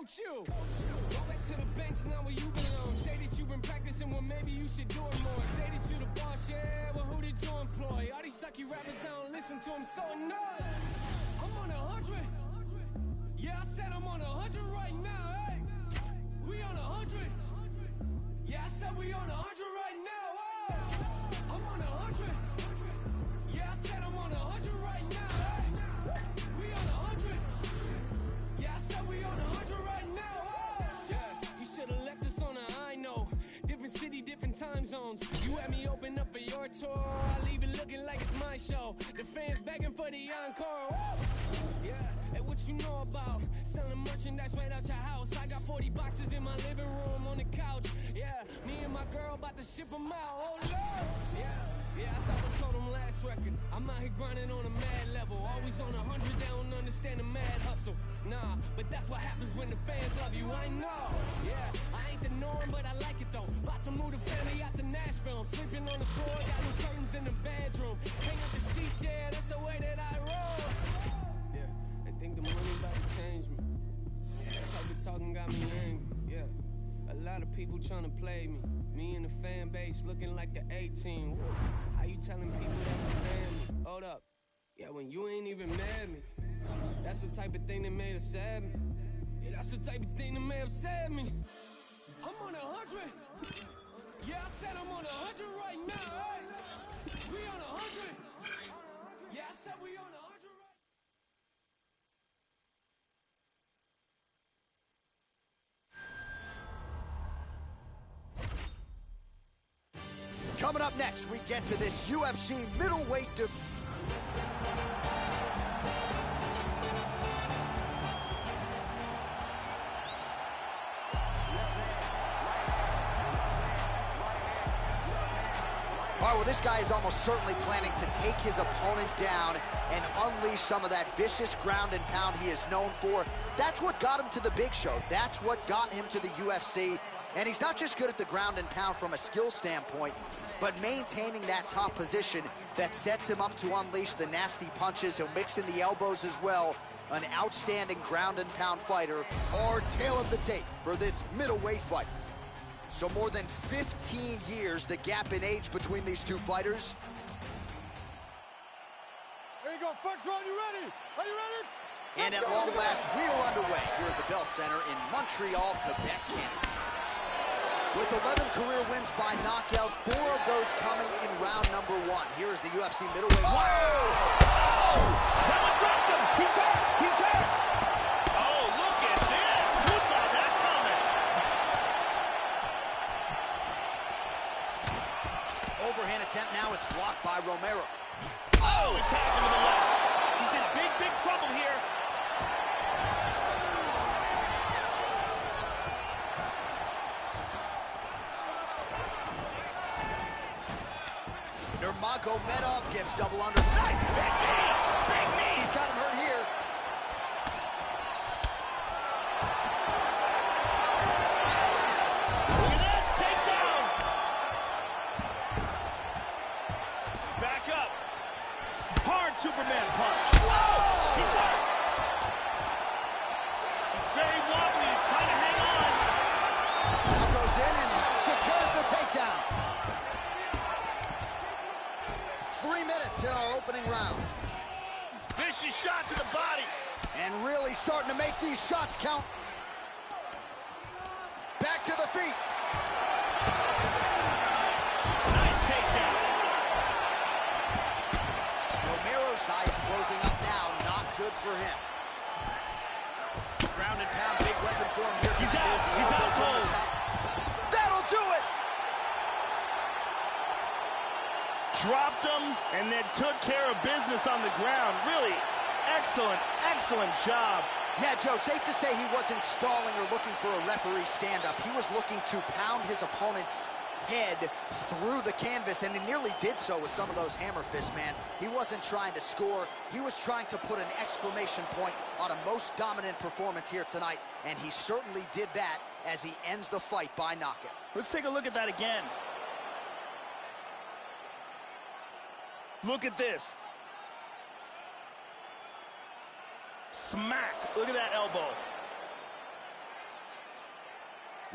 coach you. Go back to the bench now where you belong. Say that you've been practicing, well maybe you should do it more. Say that you the boss, yeah, well who did you employ? All these sucky rappers, I don't listen to them, so annoyed. I'm on 100. Yeah, I said I'm on 100 right now, hey. We on 100. Yeah, I said we on 100 right now, hey. I'm on 100. Yeah, I said I'm on 100 right now, hey. We on 100. Yeah, I said we on 100 right now, hey. Yeah, you should've left us on a high note. Different city, different time zones. You had me open up for your tour. I leave it looking like it's my show. The fans begging for the encore. Yeah, and what you know about selling merchandise right out your house? I got 40 boxes in my living room on the couch. Yeah, me and my girl about to ship them out. Oh Lord. Yeah, I thought I told them last record. I'm out here grinding on a mad level. Always on 100, they don't understand the mad hustle. Nah, but that's what happens when the fans love you. I know. Yeah, I ain't the norm, but I like it though. About to move the family out to Nashville. I'm sleeping on the floor, got new curtains in the bedroom. Hang up the sheets, yeah, that's the way that I roll. Yeah, they think the money about to change me. That type of talking got me angry. Yeah, a lot of people trying to play me. Me and the fan base looking like the A-team. How you telling people that you family? Hold up. Yeah, when you ain't even mad me. That's the type of thing that made upset me. Yeah, that's the type of thing that may upset me. I'm on 100. Yeah, I said I'm on 100 right now, hey. We on 100. Yeah, I said we on 100 right now. Coming up next, we get to this UFC middleweight debate. All right, well, this guy is almost certainly planning to take his opponent down and unleash some of that vicious ground and pound he is known for. That's what got him to the big show. That's what got him to the UFC. And he's not just good at the ground and pound from a skill standpoint, but maintaining that top position that sets him up to unleash the nasty punches. He'll mix in the elbows as well. An outstanding ground and pound fighter. Our tail of the tape for this middleweight fight. So more than 15 years, the gap in age between these two fighters. There you go, first round, you ready? Are you ready? And at long last, we are underway here at the Bell Center in Montreal, Quebec, Canada. With 11 career wins by knockout, 4 of those coming in round number 1. Here is the UFC middleweight. Whoa! Oh! That one dropped him! He's hurt! He's hurt! Oh, look at this! Who saw that coming? Overhand attempt now, it's blocked by Romero. Oh, he tagged him to the left. He's in big, big trouble here. Nurmagomedov gets double under. Nice big knee! Big knee! He's got him hurt here. Look at this! Takedown! Back up. Hard Superman punch. Whoa! He's hurt! He's very wobbly. He's trying to hang on. Now goes in and secures the takedown. 3 minutes in our opening round. Vicious shot to the body. And really starting to make these shots count. Back to the feet. Nice takedown. Romero's eyes closing up now. Not good for him. Ground and pound, big weapon for him here. He's tonight. out. There's the He's elbow out from the cold. top. That'll do it. Dropped him and then took care of business on the ground. Really excellent, excellent job. Yeah, Joe, safe to say he wasn't stalling or looking for a referee stand-up. He was looking to pound his opponent's head through the canvas, and he nearly did so with some of those hammer fists, man. He wasn't trying to score. He was trying to put an exclamation point on a most dominant performance here tonight, and he certainly did that as he ends the fight by knockout. Let's take a look at that again. Look at this. Smack. Look at that elbow.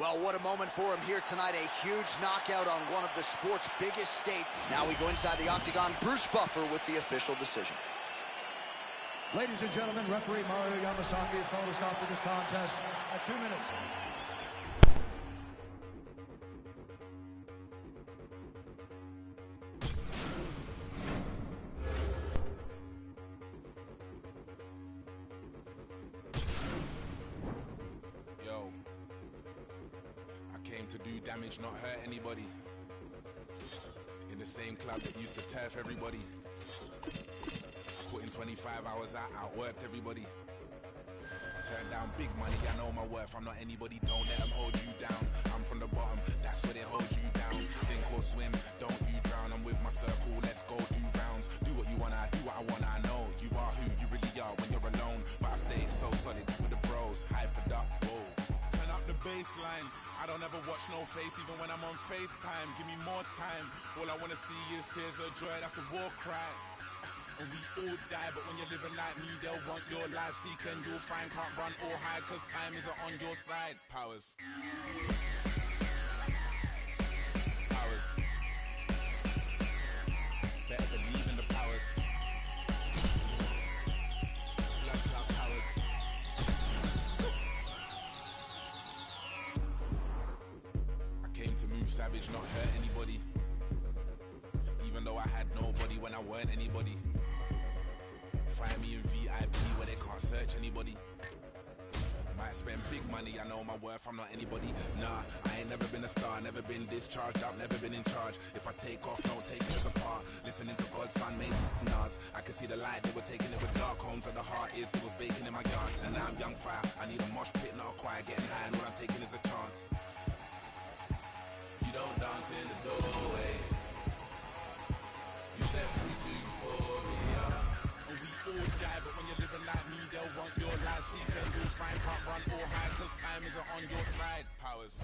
Well, what a moment for him here tonight. A huge knockout on one of the sport's biggest stage. Now we go inside the octagon. Bruce Buffer with the official decision. Ladies and gentlemen, referee Mario Yamasaki has called a stop to this contest at 2 minutes. Yo, I came to do damage, not hurt anybody. In the same club that used to turf everybody. Put in 25 hours out, outworked everybody. Turn down big money, I know my worth. I'm not anybody, don't let them hold you down. I'm from the bottom, that's where they hold you down. Sink or swim, don't you drown. I'm with my circle, let's go do rounds. Do what you wanna, I do what I wanna. I know you are who you really are when you're alone. But I stay so solid with the bros, hypered up, whoa. Turn up the baseline, I don't ever watch no face, even when I'm on FaceTime. Give me more time, all I wanna see is tears of joy, that's a war cry. And we all die, but when you're living like me, they'll want your life. Seek and you'll find, can't run or hide, cause time isn't on your side. Powers. Powers. Better believe in the powers. Blood clot powers. I came to move savage, not hurt anybody. Even though I had nobody when I weren't anybody. Find me in VIP where they can't search anybody. Might spend big money, I know my worth, I'm not anybody. Nah, I ain't never been a star, never been discharged, I've never been in charge. If I take off, don't take it as a part. Listening to God's son made Nas. I can see the light, they were taking it with dark homes where the heart is. It was baking in my yard, and now I'm young fire. I need a mosh pit, not a choir, getting high, and what I'm taking is a chance. You don't dance in the doorway. You step through to euphoria. And we all die, but when you're living like me, they'll want your life. Seek and you'll find, can't run or hide, cause time isn't on your side. Powers.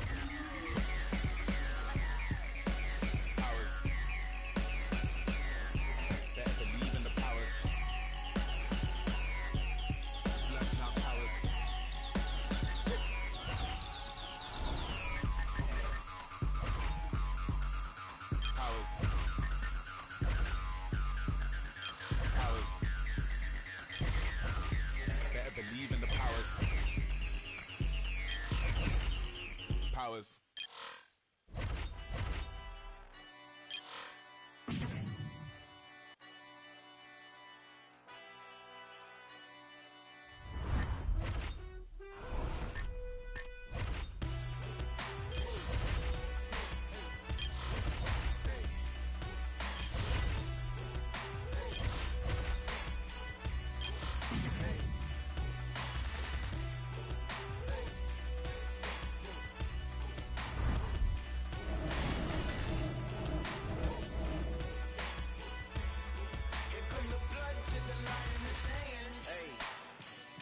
Powers. Better believe in the powers. Blood clot powers. Powers. Powers. Better believe in the powers. Powers.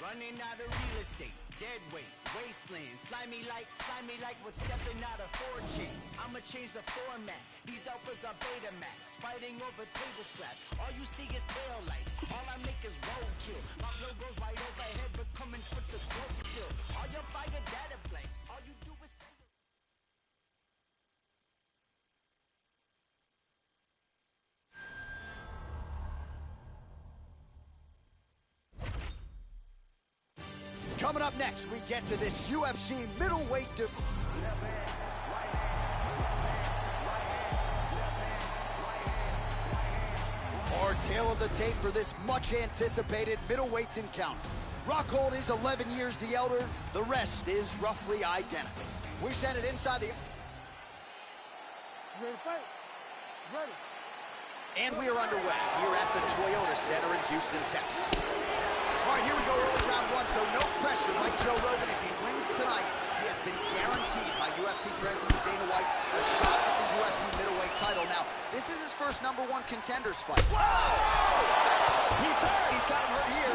Running out of real estate, dead weight, wasteland, slimy like what's stepping out of 4G. I'ma change the format, these alphas are Betamax, fighting over table scraps, all you see is tail lights, all I make is roadkill, my flow goes right overhead, but coming with the smoke still, all your fire data blanks, all you do is say Coming up next, we get to this UFC middleweight Our tale of the tape for this much-anticipated middleweight encounter. Rockhold is 11 years the elder. The rest is roughly identical. We send it inside the... You ready to fight? Ready. And we are underway here at the Toyota Center in Houston, Texas. All right, here we go, early round one, so no pressure. Like Joe Rogan, if he wins tonight, he has been guaranteed by UFC President Dana White a shot at the UFC middleweight title. Now, this is his first #1 contenders fight. Whoa! He's hurt. He's got him hurt here.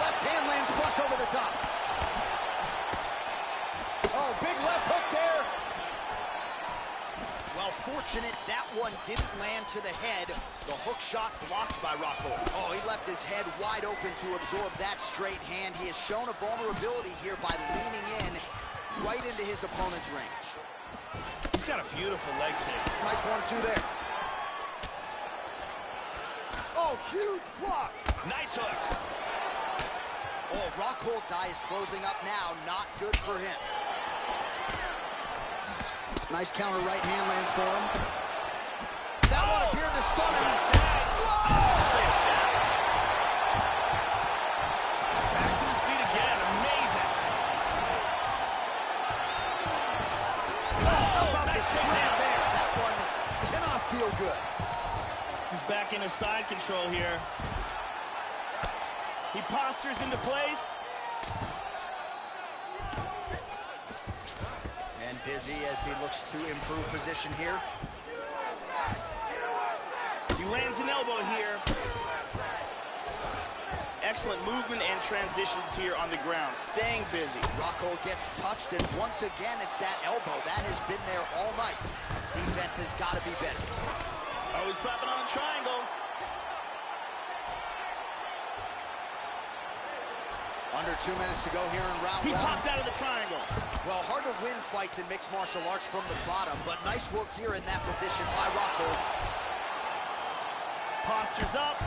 Left hand lands flush over the top. Oh, big left hook there. Well, fortunate that one didn't land to the head. The hook shot blocked by Rockhold. Oh, he left his head wide open to absorb that straight hand. He has shown a vulnerability here by leaning in. right into his opponent's range. He's got a beautiful leg kick. Nice 1-2 there. Oh, huge block. Nice hook. Oh, Rockhold's eye is closing up now. Not good for him. Nice counter right hand lands for him. That one appeared to stun him. Back to his feet again. Amazing. How about the slam there? That one cannot feel good. He's back into side control here. He postures into place. And busy as he looks to improve position here. He lands an elbow here. Excellent movement and transitions here on the ground. Staying busy. Rockhold gets touched, and once again, it's that elbow. That has been there all night. Defense has got to be better. Oh, he's slapping on a triangle. Under 2 minutes to go here in round He one. popped out of the triangle. Well, hard to win fights in mixed martial arts from the bottom, but nice work here in that position by Rockhold. Postures up.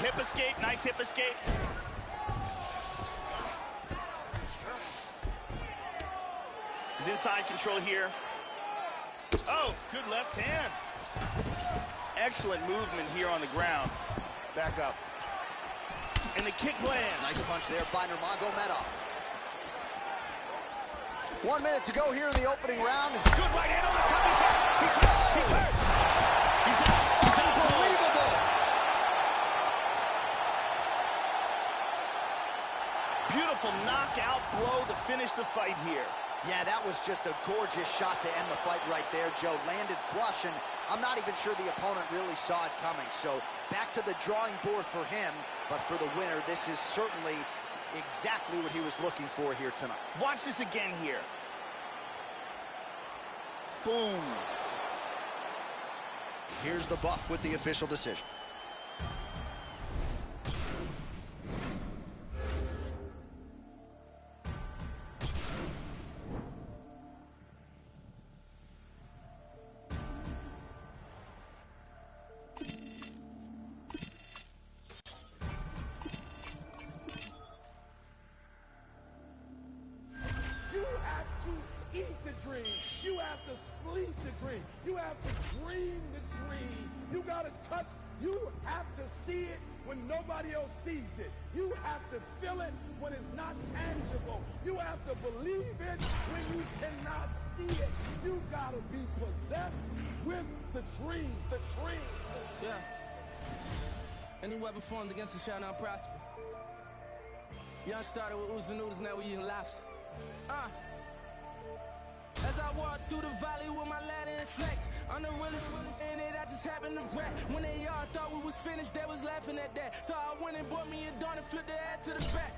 Hip escape. Nice hip escape. He's inside control here. Oh, good left hand. Excellent movement here on the ground. Back up. And the kick lands. Nice punch there by Nurmagomedov. 1 minute to go here in the opening round. Good right hand on the top. He's hurt. He's hurt. He's hurt. He's out. He's out. Unbelievable. Beautiful knockout blow to finish the fight here. Yeah, that was just a gorgeous shot to end the fight right there, Joe. Landed flush, and I'm not even sure the opponent really saw it coming. So back to the drawing board for him, but for the winner, this is certainly exactly what he was looking for here tonight. Watch this again here. Boom. Here's the buff with the official decision. You have to sleep the dream. You have to dream the dream. You got to touch. You have to see it when nobody else sees it. You have to feel it when it's not tangible. You have to believe it when you cannot see it. You got to be possessed with the dream. The dream. Yeah. Any weapon formed against us shall not prosper. Young started with oozing noodles, now we eating lobster. As I walk through the valley with my ladder and flex, I'm the realest in it, I just happened to rap. When they all thought we was finished, they was laughing at that. So I went and bought me a dawn and flipped the head to the back.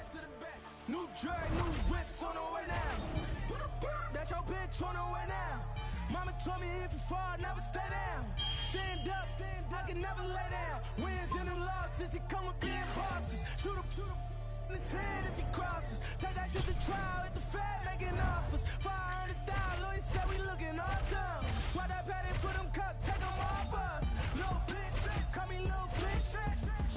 New drag, new whips on the way now. That's your bitch on the way now. Mama told me if you fall, never stay down. Stand up, I can never lay down. Wins and the losses, it come with being bosses. Shoot up in his head if he crosses. Take that shit to trial at the Fed making offers. 500,000, Louis said we looking awesome. Swat that patty, put them cups, take them off us. Little bitch, call me little bitch.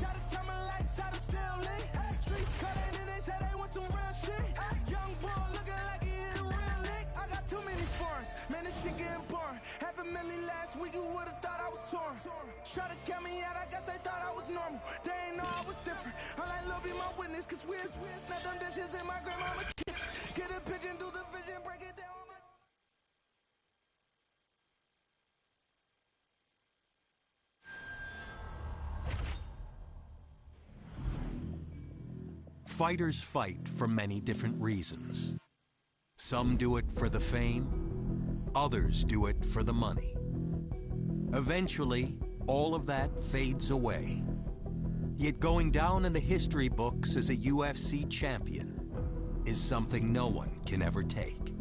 Shot a time of lights out of still lit. Streets cutting and they say they want some real shit. Young boy looking like he hit a real lick. I got too many foreigns, man, this shit getting boring. $500,000 last week, you would've thought I was torn. Try to count me out, I guess they thought I was normal. They ain't know I was different. I like Lil be my witness, cause we're not them dishes in my grandmama's kitchen. Get a pigeon, do the vision, break it down. Fighters fight for many different reasons. Some do it for the fame, others do it for the money. Eventually, all of that fades away. Yet going down in the history books as a UFC champion is something no one can ever take.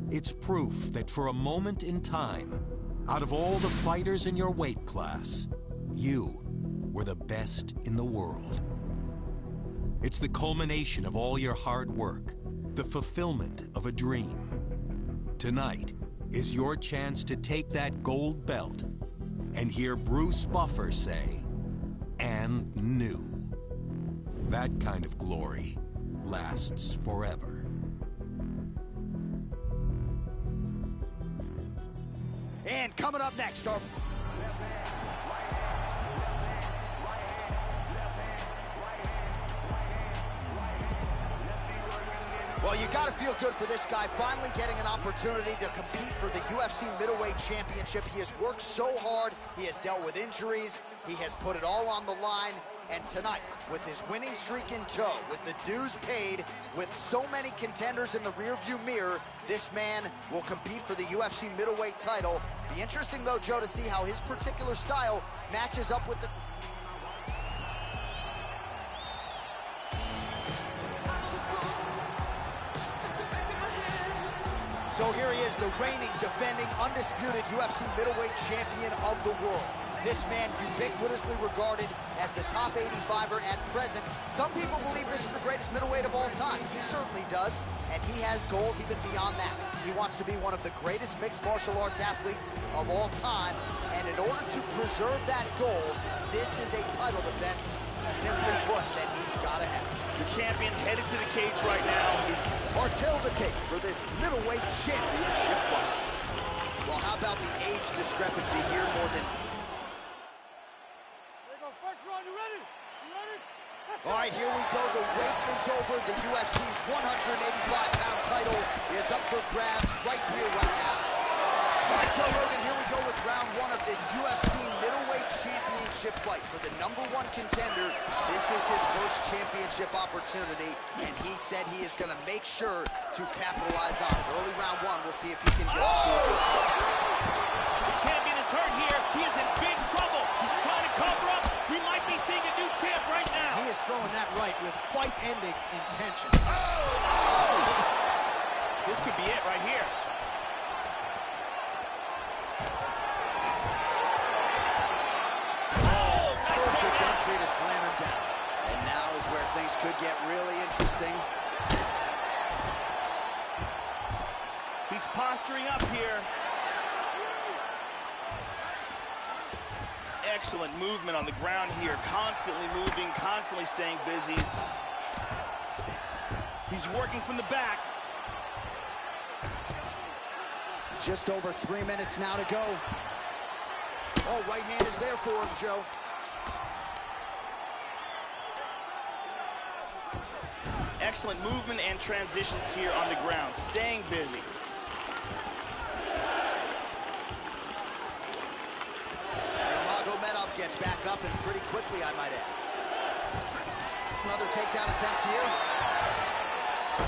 It's proof that for a moment in time, out of all the fighters in your weight class, you were the best in the world. It's the culmination of all your hard work, the fulfillment of a dream. Tonight is your chance to take that gold belt and hear Bruce Buffer say, "And new." That kind of glory lasts forever. And coming up next, our... Well, you got to feel good for this guy, finally getting an opportunity to compete for the UFC Middleweight Championship. He has worked so hard. He has dealt with injuries. He has put it all on the line. And tonight, with his winning streak in tow, with the dues paid, with so many contenders in the rearview mirror, this man will compete for the UFC middleweight title. Be interesting, though, Joe, to see how his particular style matches up with the... So here he is, the reigning, defending, undisputed UFC middleweight champion of the world. This man ubiquitously regarded as the top 85er at present. Some people believe this is the greatest middleweight of all time. He certainly does, and he has goals even beyond that. He wants to be one of the greatest mixed martial arts athletes of all time, and in order to preserve that goal, this is a title defense, simply put, that he's got to have. The champion's headed to the cage right now. Or tail the tape for this middleweight championship fight. Well, how about the age discrepancy here more than... All right, here we go. The wait is over. The UFC's 185-pound title is up for grabs right here, right now. All right, Joe Rogan, here we go with round one of this UFC Middleweight Championship fight. For the #1 contender, this is his first championship opportunity, and he said he is going to make sure to capitalize on it. Early round one, we'll see if he can get off to a good start. The champion is hurt here. He is in big trouble. He's trying to cover up. We might be seeing a new champ right now. He is throwing that right with fight-ending intention. Oh! This could be it right here. Perfect entry to slam him down. And now is where things could get really interesting. He's posturing up here. Excellent movement on the ground here. Constantly moving, constantly staying busy. He's working from the back. Just over 3 minutes now to go. Oh, right hand is there for him, Joe. Excellent movement and transitions here on the ground. Staying busy. Gets back up and pretty quickly, I might add. Another takedown attempt here.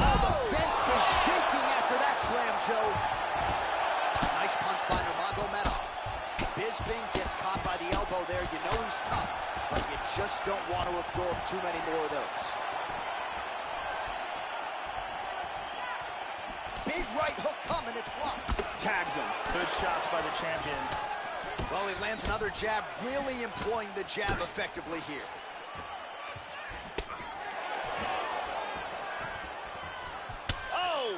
Oh, the fence is shaking after that slam, Joe. Nice punch by Nurmagomedov. Bisping gets caught by the elbow there. You know he's tough, but you just don't want to absorb too many more of those. Big right hook coming, it's blocked. Tags him. Good shots by the champion. Well, he lands another jab, really employing the jab effectively here. Oh!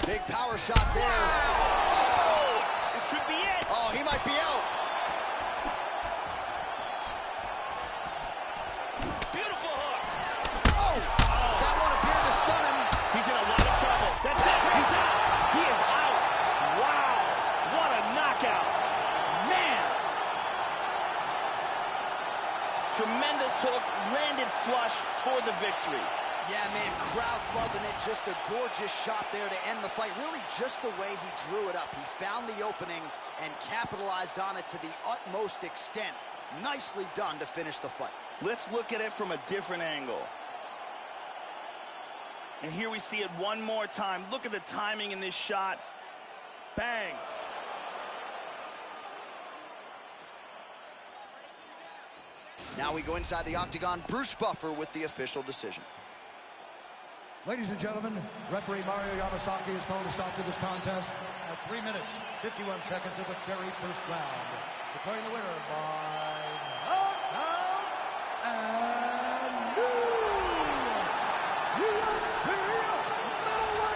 Big power shot there. Oh! This could be it. Oh, he might be out. Beautiful hook. Oh! That one appeared to stun him. He's in a lot of trouble. That's it. He's out. He is out. Wow. What a knockout. Man. Tremendous hook, landed flush for the victory. Yeah, man, crowd loving it. Just a gorgeous shot there to end the fight. Really just the way he drew it up. He found the opening and capitalized on it to the utmost extent. Nicely done to finish the fight. Let's look at it from a different angle. And here we see it one more time. Look at the timing in this shot. Bang. Now we go inside the octagon. Bruce Buffer with the official decision. Ladies and gentlemen, referee Mario Yamasaki has called a stop to this contest at 3 minutes, 51 seconds of the very first round. Declaring the winner by knockout and new UFC middleweight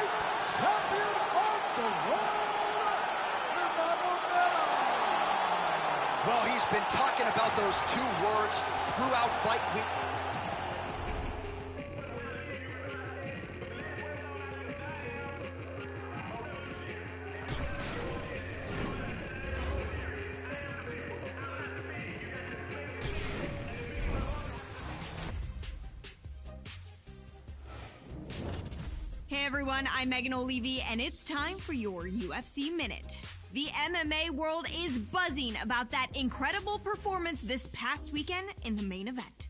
Well, he's been talking about those two words throughout fight week. Hey everyone, I'm Megan O'Leary, and it's time for your UFC Minute. The MMA world is buzzing about that incredible performance this past weekend in the main event.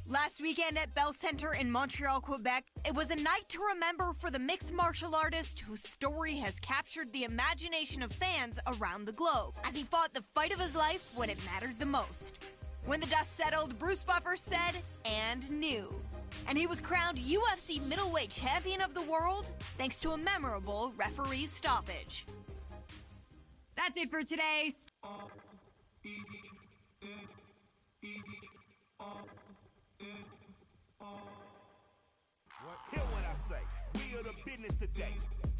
Last weekend at Bell Center in Montreal, Quebec, it was a night to remember for the mixed martial artist whose story has captured the imagination of fans around the globe as he fought the fight of his life when it mattered the most. When the dust settled, Bruce Buffer said, "and knew." And he was crowned UFC Middleweight Champion of the World thanks to a memorable referee stoppage. That's it for today. Hear what I say. We are the business today.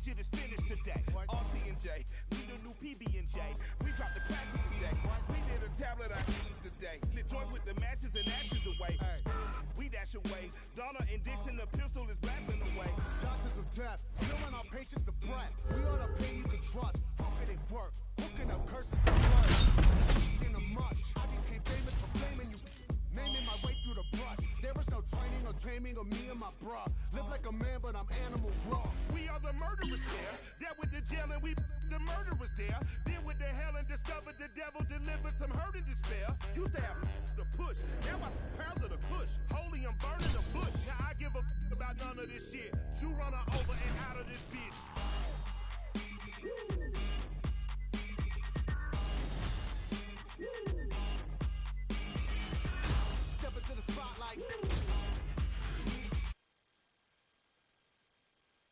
Shit is finished today. RT&J, we the new PB&J. We dropped the classic today. We did a tablet I used today. Lit joints with the matches and ashes away. We dash away. Donna and Dixon, the pistol is blasting away. Doctors of death, killing our patients of breath. We are the pain you can trust. Crooked it work, hooking up curses and slurs. In the mush, I became famous for blaming you. Naming my way through the brush. There was no training or taming of me and my bra. Live like a man, but I'm animal raw. We are the murderers there. That with the jail and we the murderers there. Then with the hell and discovered the devil delivered some hurt and despair. Used to have the push. Now I pounds of the push. Holy, I'm burning the bush. Now I give a about none of this shit. You run a